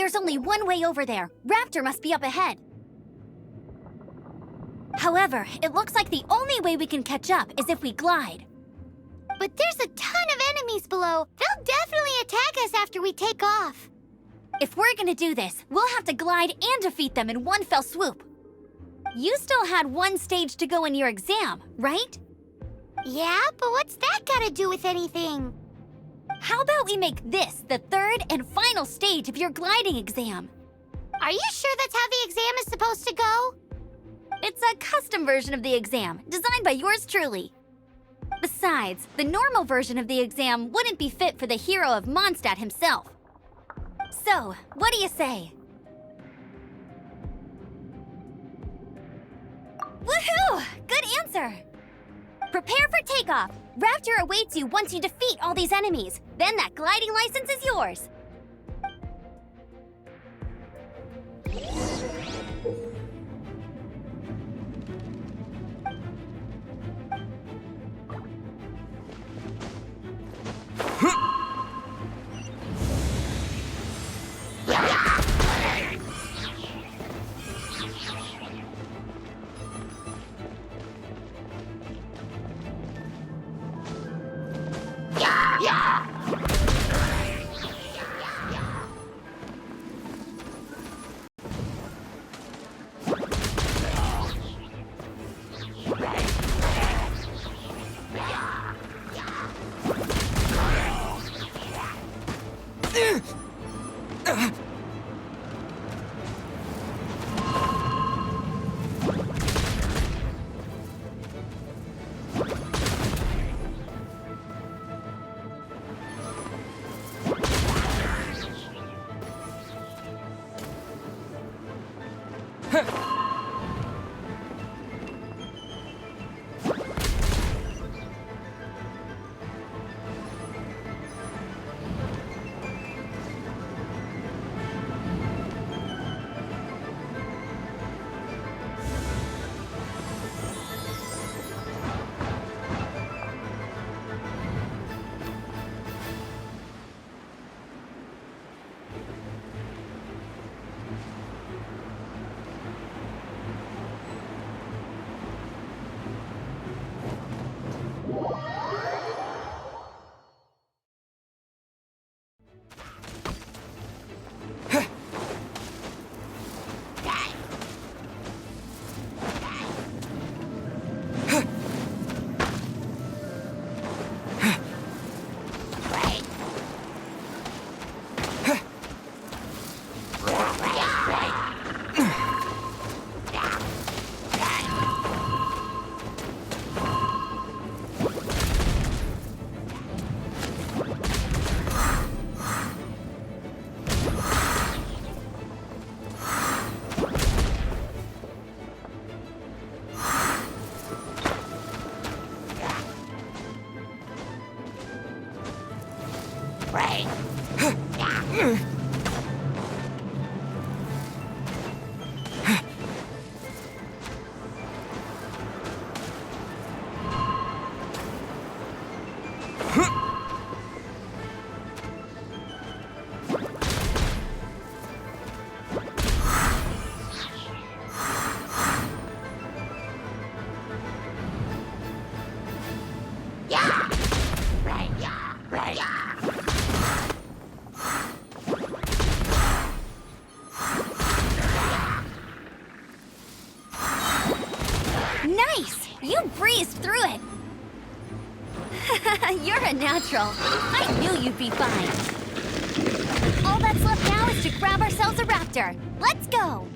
There's only one way over there. Raptor must be up ahead. However, it looks like the only way we can catch up is if we glide. But there's a ton of enemies below. They'll definitely attack us after we take off. If we're gonna do this, we'll have to glide and defeat them in one fell swoop. You still had one stage to go in your exam, right? Yeah, but what's that gotta do with anything? How about we make this the third and final stage of your gliding exam? Are you sure that's how the exam is supposed to go? It's a custom version of the exam, designed by yours truly. Besides, the normal version of the exam wouldn't be fit for the hero of Mondstadt himself. So, what do you say? Woohoo! Good answer! Prepare for takeoff. Raptor awaits you once you defeat all these enemies. Then that gliding license is yours. Nice! You breezed through it! You're a natural. I knew you'd be fine. All that's left now is to grab ourselves a raptor. Let's go!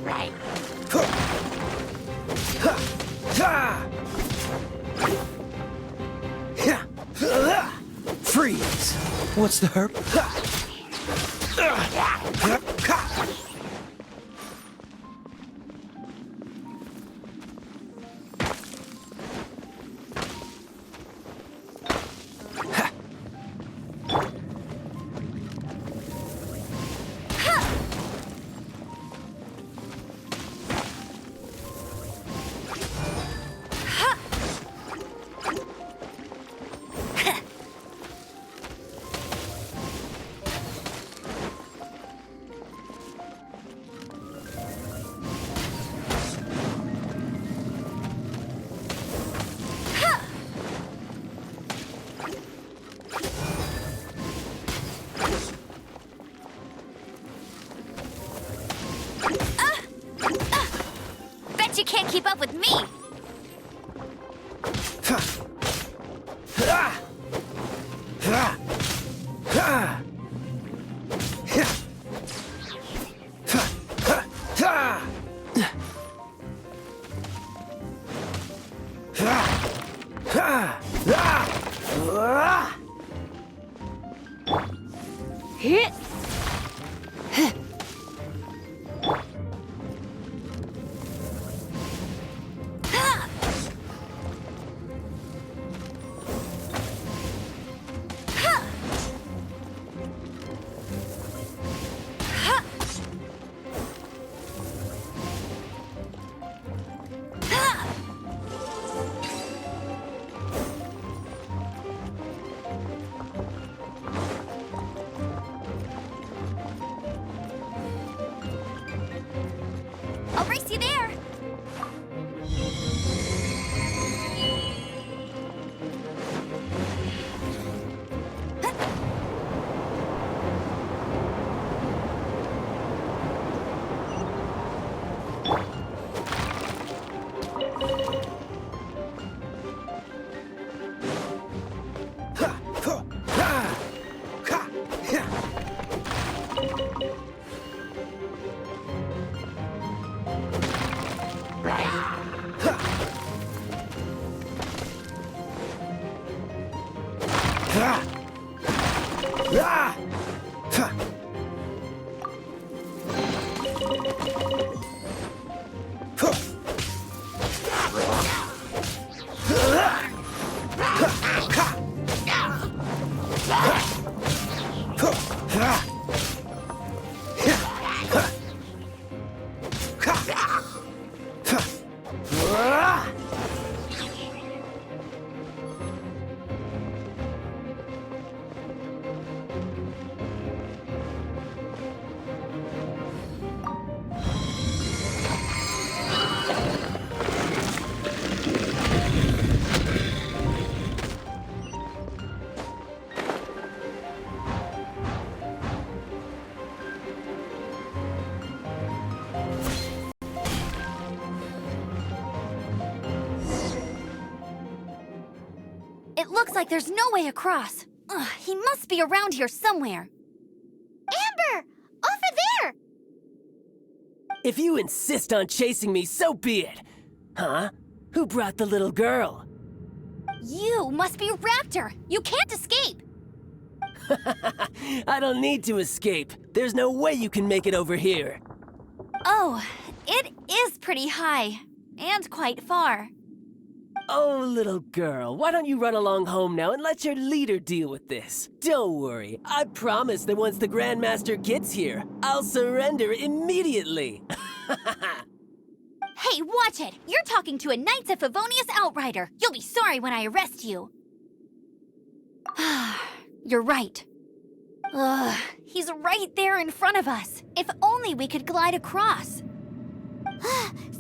Right. Freeze! What's the herp? Bet you can't keep up with me! Hit. I'll race you there! It looks like there's no way across. Ugh, he must be around here somewhere. Amber! Over there! If you insist on chasing me, so be it. Huh? Who brought the little girl? You must be Raptor. You can't escape. I don't need to escape. There's no way you can make it over here. Oh, it is pretty high. And quite far. Oh, little girl, why don't you run along home now and let your leader deal with this? Don't worry, I promise that once the Grandmaster gets here, I'll surrender immediately. Hey, watch it! You're talking to a Knights of Favonius outrider. You'll be sorry when I arrest you. You're right. Ugh, he's right there in front of us. If only we could glide across.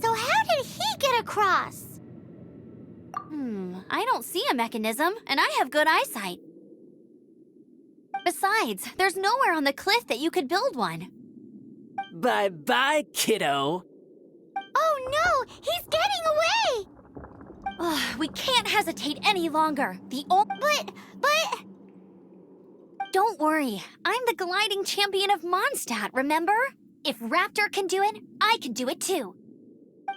So how did he get across? I don't see a mechanism, and I have good eyesight. Besides, there's nowhere on the cliff that you could build one. Bye-bye, kiddo. Oh no! He's getting away! Ugh, we can't hesitate any longer. But... Don't worry, I'm the gliding champion of Mondstadt, remember? If Raptor can do it, I can do it too.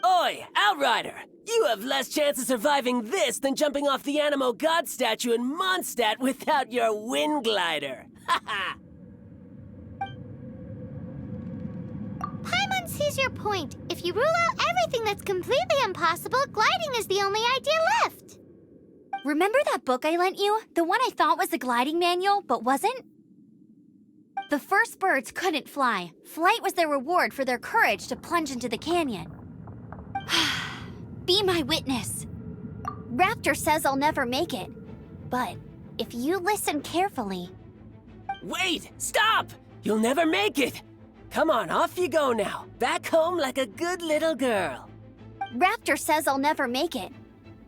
Oi, Outrider! You have less chance of surviving this than jumping off the Animo God statue in Mondstadt without your wind glider. Ha ha! Paimon sees your point. If you rule out everything that's completely impossible, gliding is the only idea left. Remember that book I lent you? The one I thought was the gliding manual, but wasn't? The first birds couldn't fly. Flight was their reward for their courage to plunge into the canyon. Be my witness. Raptor says I'll never make it. But if you listen carefully... Wait! Stop! You'll never make it! Come on, off you go now. Back home like a good little girl. Raptor says I'll never make it.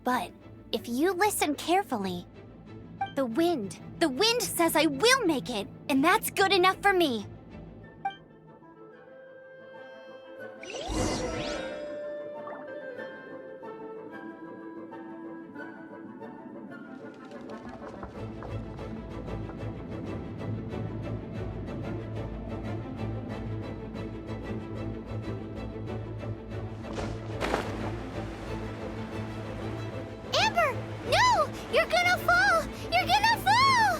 But if you listen carefully... The wind says I will make it, and that's good enough for me. Amber, no! You're gonna fall! You're gonna fall!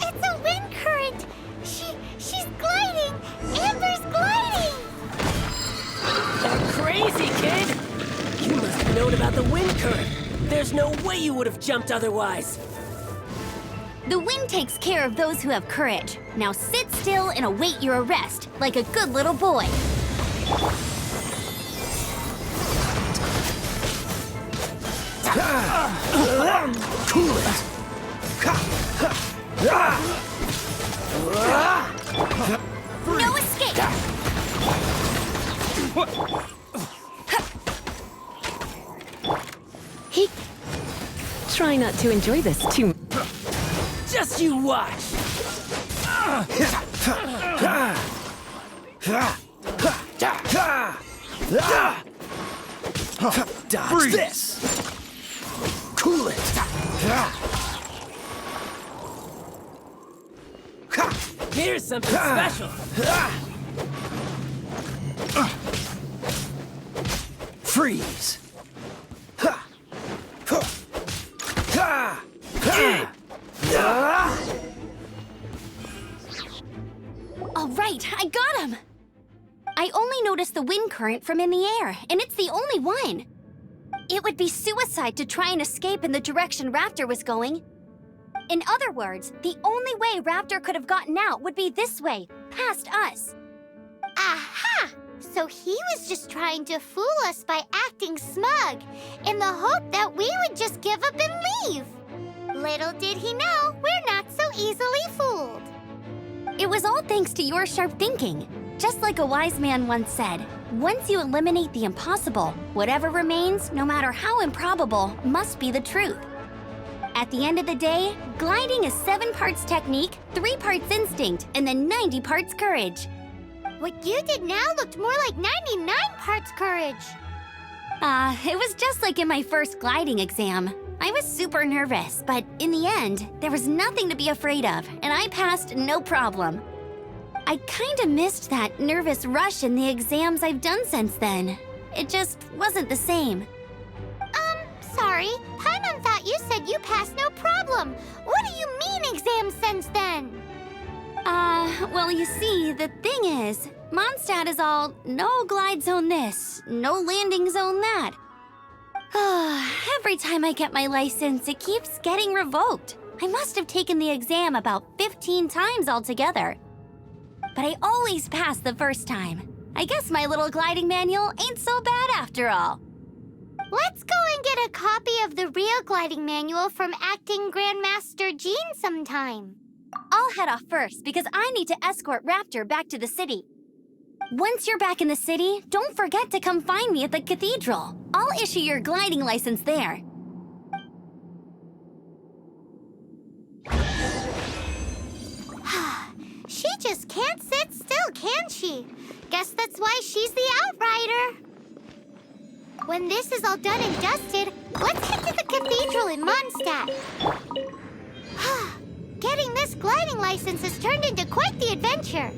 It's a wind current! She's gliding! Amber's gliding! That crazy kid! You must have known about the wind current. There's no way you would have jumped otherwise. The wind takes care of those who have courage. Now sit still and await your arrest, like a good little boy. Cool it! No escape! He... Try not to enjoy this too... Just you watch! Dodge this! Cool it! Here's something special! Freeze! All right, I got him! I only noticed the wind current from in the air, and it's the only one. It would be suicide to try and escape in the direction Raptor was going. In other words, the only way Raptor could have gotten out would be this way, past us. Aha! So he was just trying to fool us by acting smug, in the hope that we would just give up and leave. Little did he know, we're not so easily fooled. It was all thanks to your sharp thinking. Just like a wise man once said, once you eliminate the impossible, whatever remains, no matter how improbable, must be the truth. At the end of the day, gliding is 7 parts technique, 3 parts instinct, and then 90 parts courage. What you did now looked more like 99 parts courage. It was just like in my first gliding exam. I was super nervous, but in the end, there was nothing to be afraid of, and I passed no problem. I kinda missed that nervous rush in the exams I've done since then. It just wasn't the same. Sorry. Paimon thought you said you passed no problem. What do you mean exams since then? Well, you see, the thing is, Mondstadt is all no glide zone this, no landing zone that. Every time I get my license, it keeps getting revoked. I must have taken the exam about 15 times altogether. But I always pass the first time. I guess my little gliding manual ain't so bad after all. Let's go and get a copy of the real gliding manual from Acting Grandmaster Jean sometime. I'll head off first because I need to escort Raptor back to the city. Once you're back in the city, don't forget to come find me at the cathedral. I'll issue your gliding license there. She just can't sit still, can she? Guess that's why she's the Outrider. When this is all done and dusted, let's head to the cathedral in Mondstadt. Get Getting this gliding license has turned into quite the adventure.